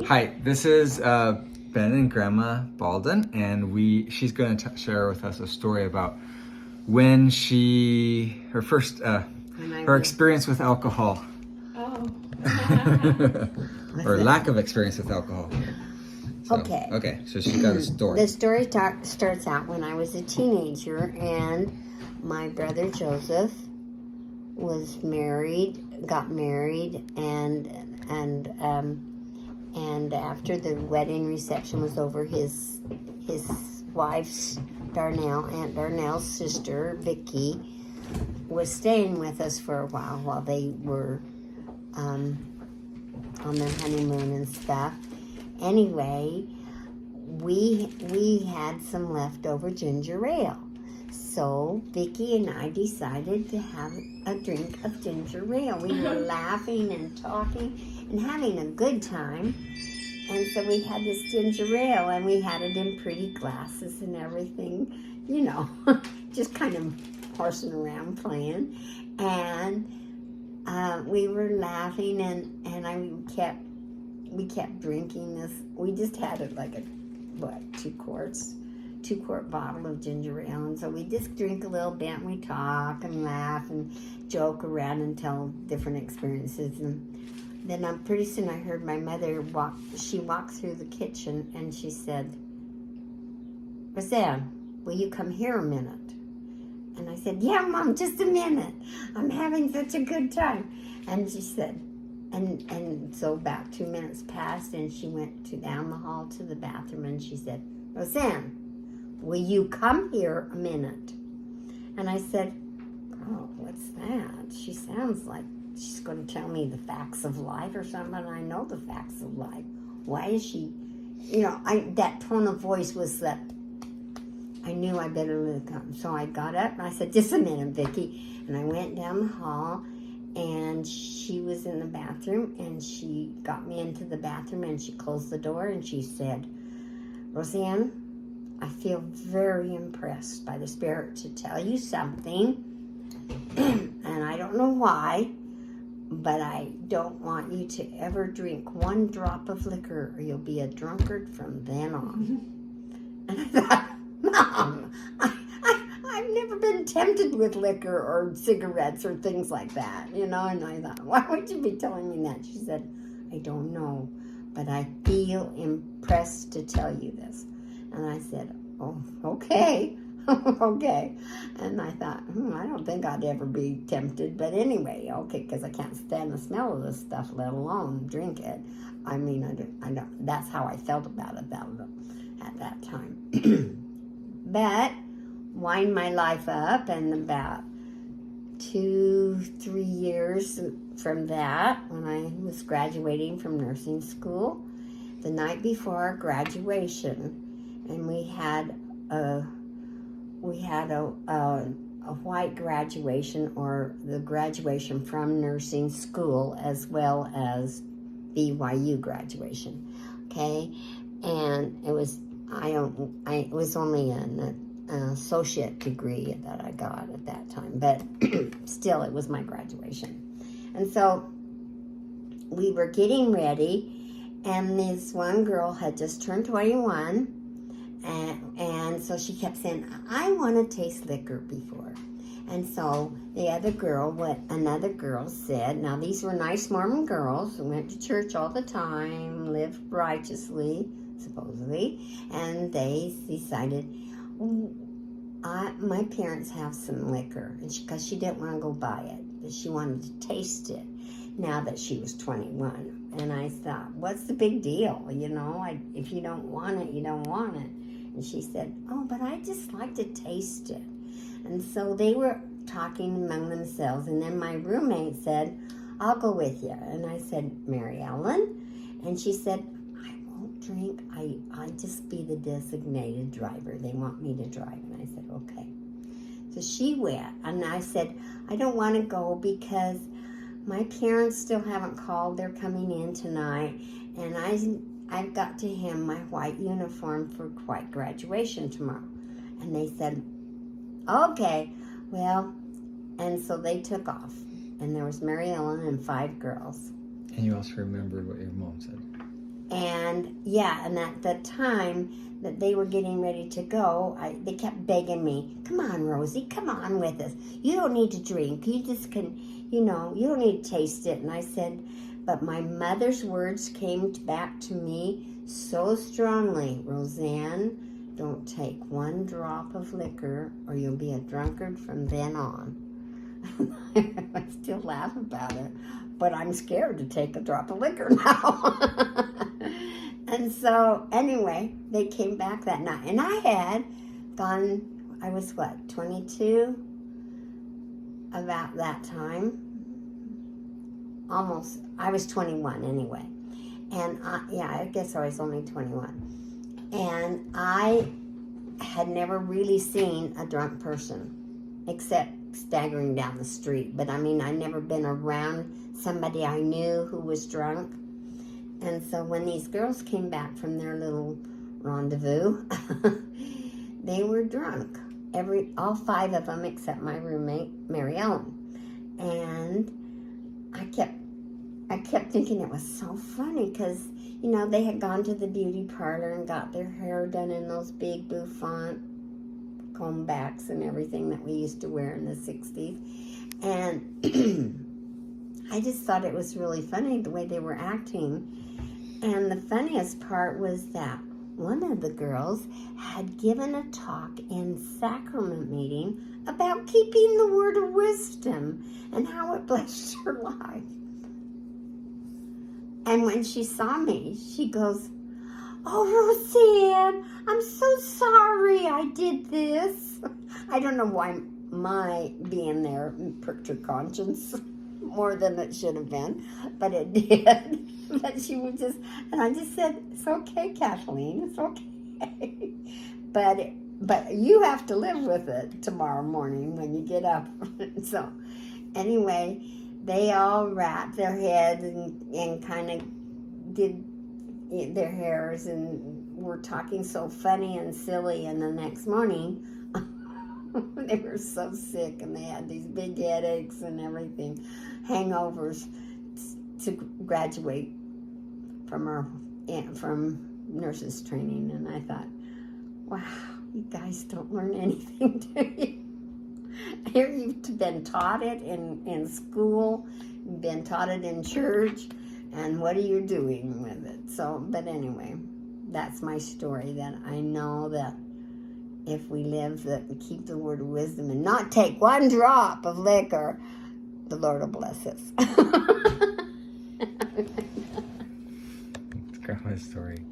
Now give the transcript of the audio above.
Hi, this is Ben and Grandma Balden, and she's going to share with us a story about when her experience with alcohol. Oh. Or lack of experience with alcohol. Okay, so she's got a story. The story starts out when I was a teenager, and my brother Joseph got married, and after the wedding reception was over, his wife's Aunt Darnell's sister Vicky was staying with us for a while they were on their honeymoon and stuff. Anyway, we had some leftover ginger ale. So Vicky and I decided to have a drink of ginger ale. We were laughing and talking and having a good time. And so we had this ginger ale, and we had it in pretty glasses and everything, just kind of horsing around playing. And we were laughing, and we kept drinking this. We just had it like a 2-quart bottle of ginger ale, and so we just drink a little bit, and we talk and laugh and joke around and tell different experiences. And then pretty soon I heard my mother walk through the kitchen, and she said, "Roseanne, will you come here a minute?" And I said, "Yeah, Mom, just a minute. I'm having such a good time." And she said, and so about 2 minutes passed, and she went down the hall to the bathroom, and she said, "Roseanne, will you come here a minute?" And I said, "Oh, what's that? She sounds like she's going to tell me the facts of life or something." And I know the facts of life. Why is she, that tone of voice was that I knew I better come. So I got up and I said, "Just a minute, Vicky." And I went down the hall, and she was in the bathroom, and she got me into the bathroom, and she closed the door, and she said, "Roseanne, I feel very impressed by the Spirit to tell you something, and I don't know why, but I don't want you to ever drink one drop of liquor, or you'll be a drunkard from then on." And I thought, "Mom, I've never been tempted with liquor or cigarettes or things like that, And I thought, "Why would you be telling me that?" She said, "I don't know, but I feel impressed to tell you this." And I said, "Oh, okay." Okay. And I thought, I don't think I'd ever be tempted. But anyway, okay, because I can't stand the smell of this stuff, let alone drink it. I mean, I don't, that's how I felt about it at that time. But wind my life up, and about 2-3 years from that, when I was graduating from nursing school, the night before graduation, and we had a white graduation, or the graduation from nursing school, as well as BYU graduation. Okay, and it was only an associate degree that I got at that time, but still, it was my graduation. And so we were getting ready, and this one girl had just turned 21. And so she kept saying, "I want to taste liquor before." And so another girl said, now these were nice Mormon girls who went to church all the time, lived righteously, supposedly, and they decided, my parents have some liquor, because she didn't want to go buy it, but she wanted to taste it now that she was 21. And I thought, what's the big deal? If you don't want it, you don't want it. And she said, "Oh, but I just like to taste it." And so they were talking among themselves. And then my roommate said, "I'll go with you." And I said, "Mary Ellen?" And she said, "I won't drink. I'll just be the designated driver. They want me to drive." And I said, "Okay." So she went. And I said, "I don't want to go because my parents still haven't called. They're coming in tonight. And I've got to hem my white uniform for white graduation tomorrow." And they said, "Okay, well," and so they took off. And there was Mary Ellen and 5 girls. And you also remembered what your mom said. And yeah, and at the time that they were getting ready to go, they kept begging me, come on, Rosie, come on with us. You don't need to drink. You just can, you don't need to taste it. And I said, but my mother's words came back to me so strongly, Roseanne, don't take one drop of liquor or you'll be a drunkard from then on. I still laugh about it, but I'm scared to take a drop of liquor now. And so, anyway, they came back that night. And I had gone, I was 22? About that time. Almost, I was 21 anyway. And I guess I was only 21. And I had never really seen a drunk person, except staggering down the street. But I'd never been around somebody I knew who was drunk. And so when these girls came back from their little rendezvous, they were drunk. All 5 of them except my roommate, Mary Ellen. And I kept thinking it was so funny because, they had gone to the beauty parlor and got their hair done in those big bouffant comb backs and everything that we used to wear in the 60s. And I just thought it was really funny the way they were acting. And the funniest part was that one of the girls had given a talk in sacrament meeting about keeping the word of wisdom and how it blessed her life. And when she saw me, she goes, oh, Roseanne, I'm so sorry I did this. I don't know why my being there pricked her conscience more than it should have been, but it did. But she was just, and I just said, it's okay, Kathleen, it's okay. But you have to live with it tomorrow morning when you get up. So anyway, they all wrapped their heads and kind of did their hairs and were talking so funny and silly. And the next morning, they were so sick and they had these big headaches and everything, hangovers to graduate from nurses training. And I thought, wow, you guys don't learn anything, do you? Here you've been taught it in school, you've been taught it in church, and what are you doing with it? So, but anyway, that's my story, that I know that if we live, that we keep the word of wisdom and not take one drop of liquor, the Lord will bless us. It's Grandma's story.